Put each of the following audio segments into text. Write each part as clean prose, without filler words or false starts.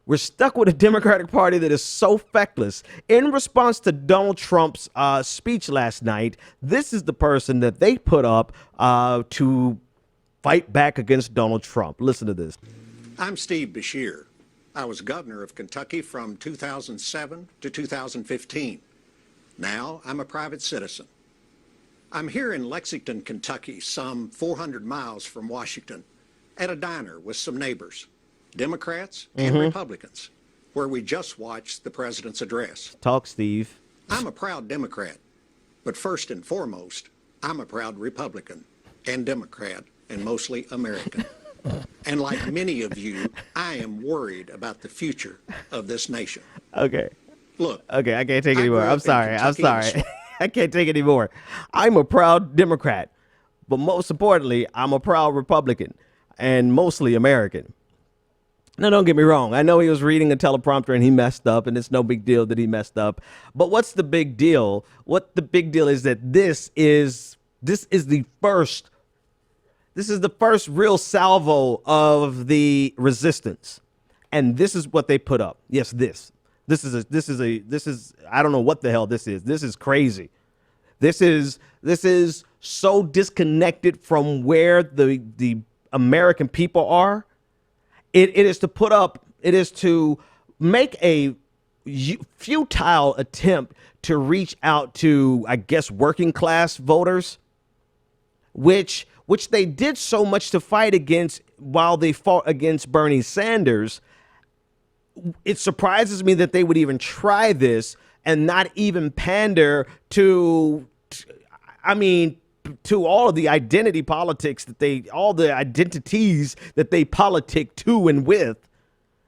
We're stuck with a Democratic Party that is so feckless. In response to Donald Trump's speech last night, this is the person that they put up to fight back against Donald Trump. Listen to this. I'm Steve Beshear. I was governor of Kentucky from 2007 to 2015. Now I'm a private citizen. I'm here in Lexington, Kentucky, some 400 miles from Washington, at a diner with some neighbors, Democrats and Republicans, where we just watched the president's address. Talk, Steve. I'm a proud Democrat, but first and foremost, I'm a proud Republican and Democrat and mostly American. And like many of you, I am worried about the future of this nation. Okay. Look. Okay, I can't take it anymore. I'm sorry. I can't take it anymore. I'm a proud Democrat, but most importantly, I'm a proud Republican and mostly American. Now, don't get me wrong. I know he was reading a teleprompter and he messed up, and it's no big deal that he messed up. But what's the big deal? What the big deal is that this is the first real salvo of the resistance. And this is what they put up. Yes, this is I don't know what the hell this is. This is crazy. This is so disconnected from where the American people are. It is to make a futile attempt to reach out to, I guess, working class voters, which they did so much to fight against while they fought against Bernie Sanders. It surprises me that they would even try this and not even pander to all of the identity politics all the identities that they politic to and with.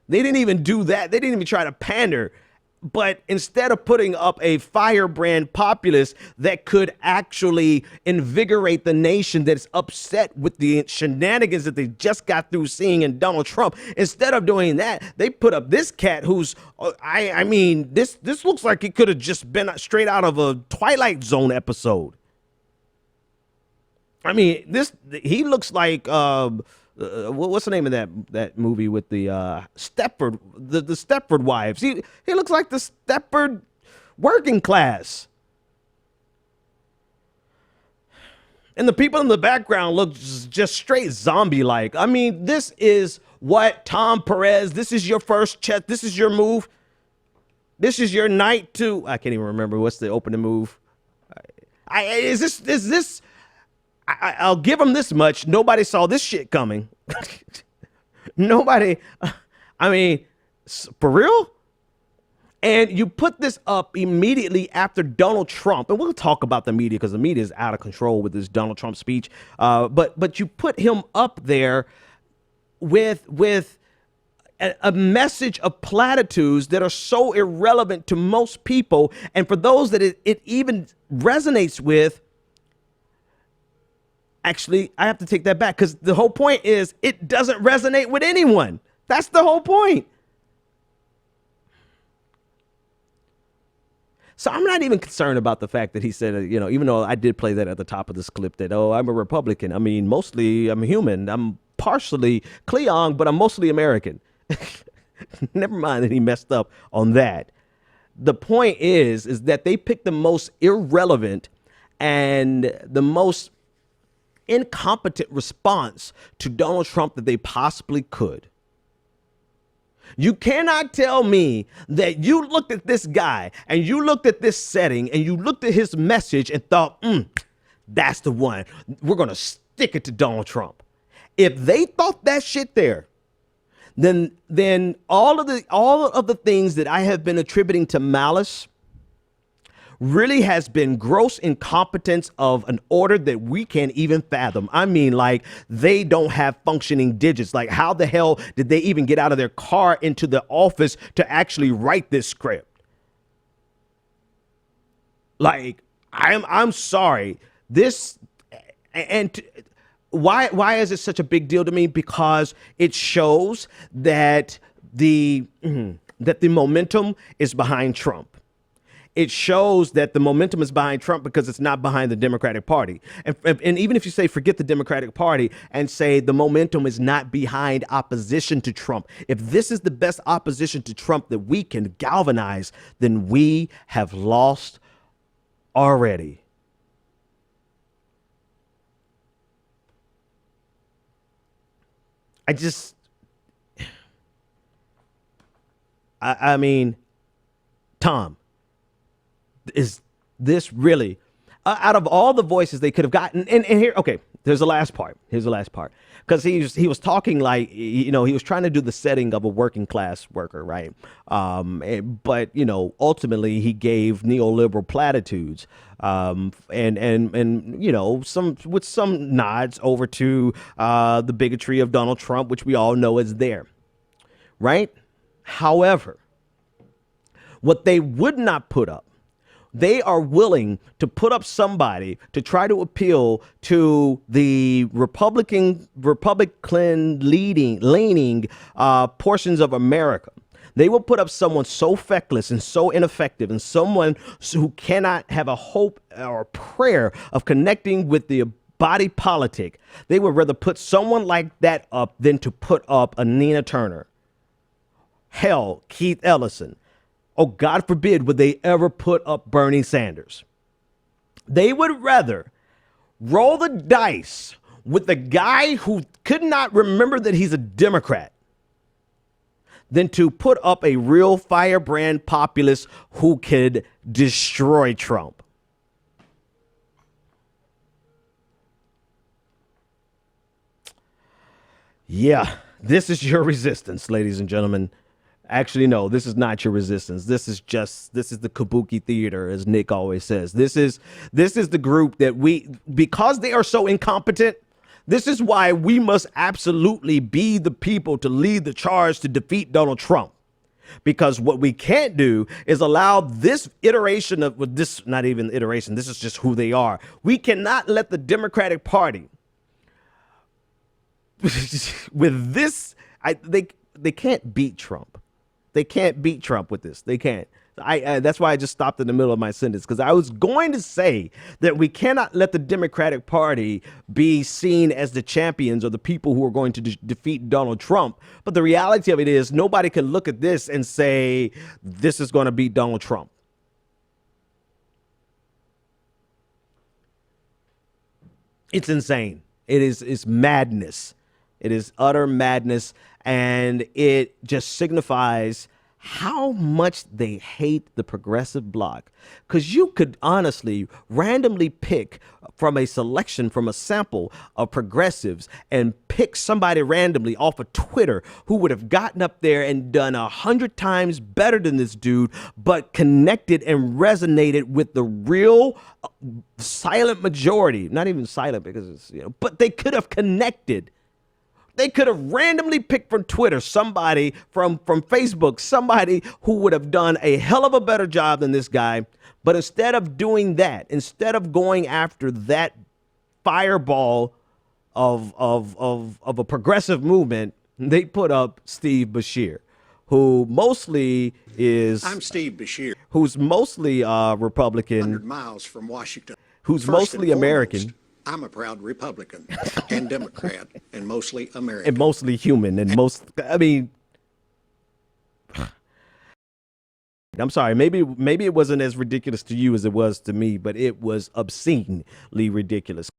They didn't even do that. They didn't even try to pander. But instead of putting up a firebrand populace that could actually invigorate the nation that's upset with the shenanigans that they just got through seeing in Donald Trump, instead of doing that, they put up this cat who's, this looks like it could have just been straight out of a Twilight Zone episode. I mean, he looks like, what's the name of that movie with the Stepford, the Stepford wives? He looks like the Stepford working class. And the people in the background look just straight zombie-like. I mean, this is what Tom Perez, this is your first check. This is your move. This is your night to, I can't even remember what's the opening move. I'll give them this much. Nobody saw this shit coming. Nobody. I mean, for real? And you put this up immediately after Donald Trump. And we'll talk about the media because the media is out of control with this Donald Trump speech. But you put him up there with a message of platitudes that are so irrelevant to most people. And for those that it even resonates with, actually, I have to take that back because the whole point is it doesn't resonate with anyone. That's the whole point. So I'm not even concerned about the fact that he said, even though I did play that at the top of this clip that, I'm a Republican. I mean, mostly I'm human. I'm partially Cleon, but I'm mostly American. Never mind that he messed up on that. The point is that they picked the most irrelevant and the most incompetent response to Donald Trump that they possibly could. You cannot tell me that you looked at this guy and you looked at this setting and you looked at his message and thought, that's the one. We're going to stick it to Donald Trump. If they thought that shit there, then all of the things that I have been attributing to malice really has been gross incompetence of an order that we can't even fathom. I mean, like, they don't have functioning digits. Like, how the hell did they even get out of their car into the office to actually write this script? Like, I'm sorry. Why is it such a big deal to me? Because it shows that the momentum is behind Trump. it shows that the momentum is behind Trump because it's not behind the Democratic Party. And even if you say forget the Democratic Party and say the momentum is not behind opposition to Trump, if this is the best opposition to Trump that we can galvanize, then we have lost already. I mean, Tom, is this really out of all the voices they could have gotten? And here, okay, there's the last part. Here's the last part. Because he was talking like, he was trying to do the setting of a working class worker, right? But, ultimately he gave neoliberal platitudes and some with some nods over to the bigotry of Donald Trump, which we all know is there, right? However, what they would not put up, they are willing to put up somebody to try to appeal to the Republican leaning portions of America. They will put up someone so feckless and so ineffective and someone who cannot have a hope or a prayer of connecting with the body politic. They would rather put someone like that up than to put up a Nina Turner. Hell, Keith Ellison. Oh, God forbid would they ever put up Bernie Sanders. They would rather roll the dice with the guy who could not remember that he's a Democrat than to put up a real firebrand populist who could destroy Trump. Yeah, this is your resistance, ladies and gentlemen. Actually, no, this is not your resistance. This is the kabuki theater, as Nick always says. This is the group that because they are so incompetent, this is why we must absolutely be the people to lead the charge to defeat Donald Trump. Because what we can't do is allow this iteration of this, not even iteration, this is just who they are. We cannot let the Democratic Party with this, they can't beat Trump. They can't beat Trump with this. They can't. That's why I just stopped in the middle of my sentence, because I was going to say that we cannot let the Democratic Party be seen as the champions or the people who are going to defeat Donald Trump. But the reality of it is nobody can look at this and say this is going to beat Donald Trump. It's insane. It's madness. It is utter madness. And it just signifies how much they hate the progressive bloc. Because you could honestly randomly pick from a sample of progressives and pick somebody randomly off of Twitter who would have gotten up there and done 100 times better than this dude, but connected and resonated with the real silent majority. Not even silent because it's, but they could have connected. They could have randomly picked from Twitter somebody, from Facebook, somebody who would have done a hell of a better job than this guy. But instead of doing that, instead of going after that fireball of a progressive movement, they put up Steve Beshear, who mostly is... I'm Steve Beshear. Who's mostly Republican. 100 miles from Washington. Who's mostly American. I'm a proud Republican and Democrat and mostly American. And mostly human and I'm sorry, maybe it wasn't as ridiculous to you as it was to me, but it was obscenely ridiculous.